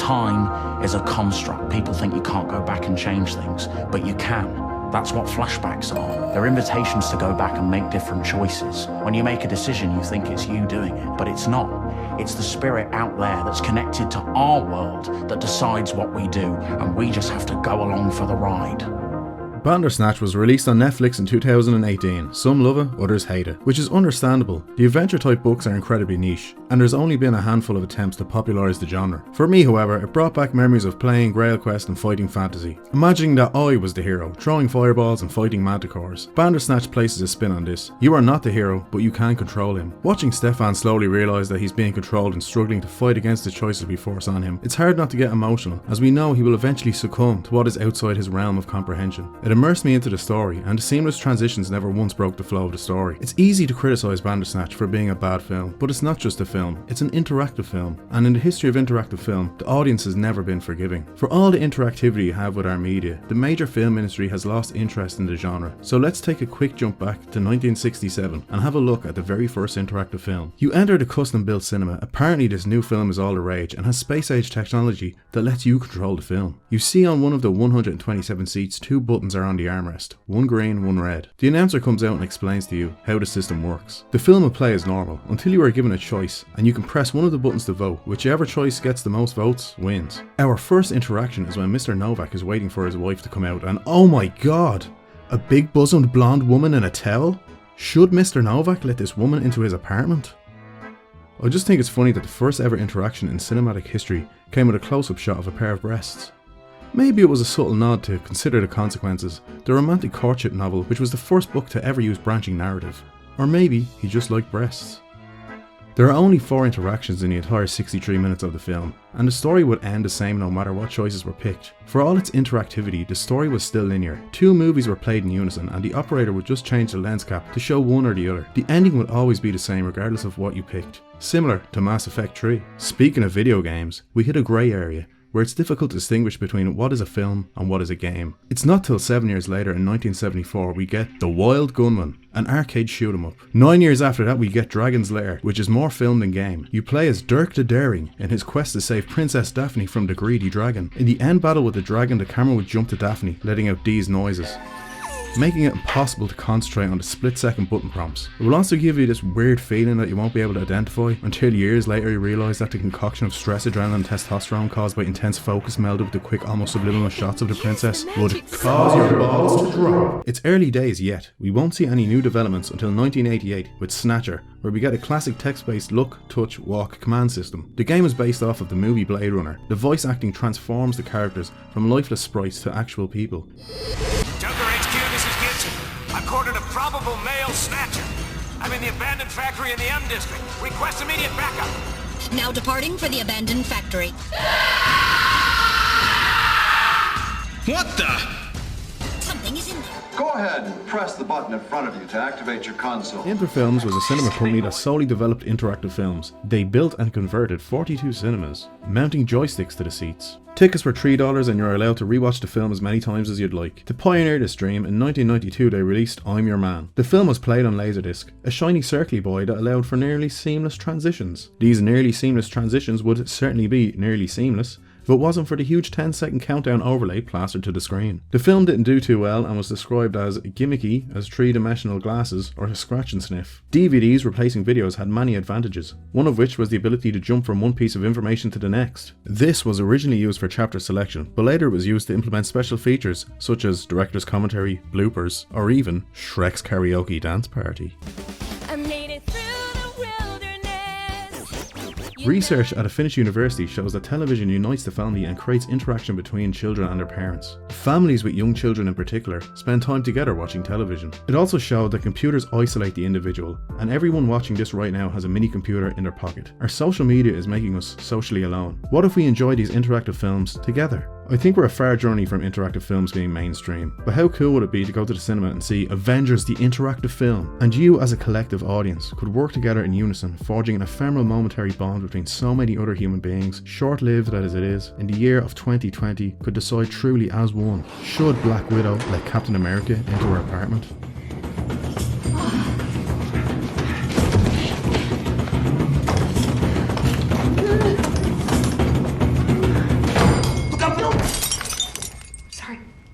Time is a construct. People think you can't go back and change things, but you can. That's what flashbacks are. They're invitations to go back and make different choices. When you make a decision, you think it's you doing it, but it's not. It's the spirit out there that's connected to our world that decides what we do, and we just have to go along for the ride. Bandersnatch was released on Netflix in 2018. Some love it, others hate it, which is understandable. The adventure type books are incredibly niche, and there's only been a handful of attempts to popularise the genre. For me, however, it brought back memories of playing Grail Quest and fighting fantasy, imagining that I was the hero, throwing fireballs and fighting manticores. Bandersnatch places a spin on this. You are not the hero, but you can control him. Watching Stefan slowly realise that he's being controlled and struggling to fight against the choices we force on him, it's hard not to get emotional, as we know he will eventually succumb to what is outside his realm of comprehension. It immersed me into the story, and the seamless transitions never once broke the flow of the story. It's easy to criticise Bandersnatch for being a bad film, but it's not just a film, it's an interactive film, and in the history of interactive film, the audience has never been forgiving. For all the interactivity you have with our media, the major film industry has lost interest in the genre. So let's take a quick jump back to 1967 and have a look at the very first interactive film. You enter the custom-built cinema. Apparently this new film is all the rage and has space-age technology that lets you control the film. You see on one of the 127 seats, 2 buttons are on the armrest, one green, one red. The announcer comes out and explains to you how the system works. The film will play as normal until you are given a choice, and you can press one of the buttons to vote. Whichever choice gets the most votes wins. Our first interaction is when Mr. Novak is waiting for his wife to come out, and oh my god! A big bosomed blonde woman in a towel? Should Mr. Novak let this woman into his apartment? I just think it's funny that the first ever interaction in cinematic history came with a close-up shot of a pair of breasts. Maybe it was a subtle nod to Consider the Consequences, the romantic courtship novel which was the first book to ever use branching narrative. Or maybe he just liked breasts. There are only 4 interactions in the entire 63 minutes of the film, and the story would end the same no matter what choices were picked. For all its interactivity, the story was still linear. 2 movies were played in unison, and the operator would just change the lens cap to show one or the other. The ending would always be the same regardless of what you picked, similar to Mass Effect 3. Speaking of video games, we hit a grey area, where it's difficult to distinguish between what is a film and what is a game. It's not till 7 years later in 1974 we get The Wild Gunman, an arcade shoot 'em up. 9 years after that we get Dragon's Lair, which is more film than game. You play as Dirk the Daring in his quest to save Princess Daphne from the greedy dragon. In the end battle with the dragon, the camera would jump to Daphne, letting out these noises, making it impossible to concentrate on the split-second button prompts. It will also give you this weird feeling that you won't be able to identify until years later you realise that the concoction of stress, adrenaline and testosterone caused by intense focus melded with the quick, almost subliminal shots of the princess would cause your balls to drop. It's early days yet. We won't see any new developments until 1988 with Snatcher, where we get a classic text-based look, touch, walk command system. The game is based off of the movie Blade Runner. The voice acting transforms the characters from lifeless sprites to actual people. I've cornered a probable male snatcher. I'm in the abandoned factory in the M district. Request immediate backup. Now departing for the abandoned factory. What the? Something is in there. Go ahead and press the button in front of you to activate your console. Interfilms was a cinema company that solely developed interactive films. They built and converted 42 cinemas, mounting joysticks to the seats. Tickets were $3 and you're allowed to rewatch the film as many times as you'd like. To pioneer this dream, in 1992 they released I'm Your Man. The film was played on Laserdisc, a shiny circly boy that allowed for nearly seamless transitions. These nearly seamless transitions would certainly be nearly seamless if it wasn't for the huge 10-second countdown overlay plastered to the screen. The film didn't do too well and was described as gimmicky as 3-dimensional glasses or a scratch and sniff. DVDs replacing videos had many advantages, one of which was the ability to jump from one piece of information to the next. This was originally used for chapter selection, but later it was used to implement special features such as director's commentary, bloopers, or even Shrek's karaoke dance party. Research at a Finnish university shows that television unites the family and creates interaction between children and their parents. Families with young children in particular spend time together watching television. It also showed that computers isolate the individual, and everyone watching this right now has a mini computer in their pocket. Our social media is making us socially alone. What if we enjoy these interactive films together? I think we're a far journey from interactive films being mainstream, but how cool would it be to go to the cinema and see Avengers the interactive film, and you as a collective audience could work together in unison, forging an ephemeral momentary bond between so many other human beings, short-lived as it is, in the year of 2020 could decide truly as one. Should Black Widow let Captain America into her apartment? Sorry.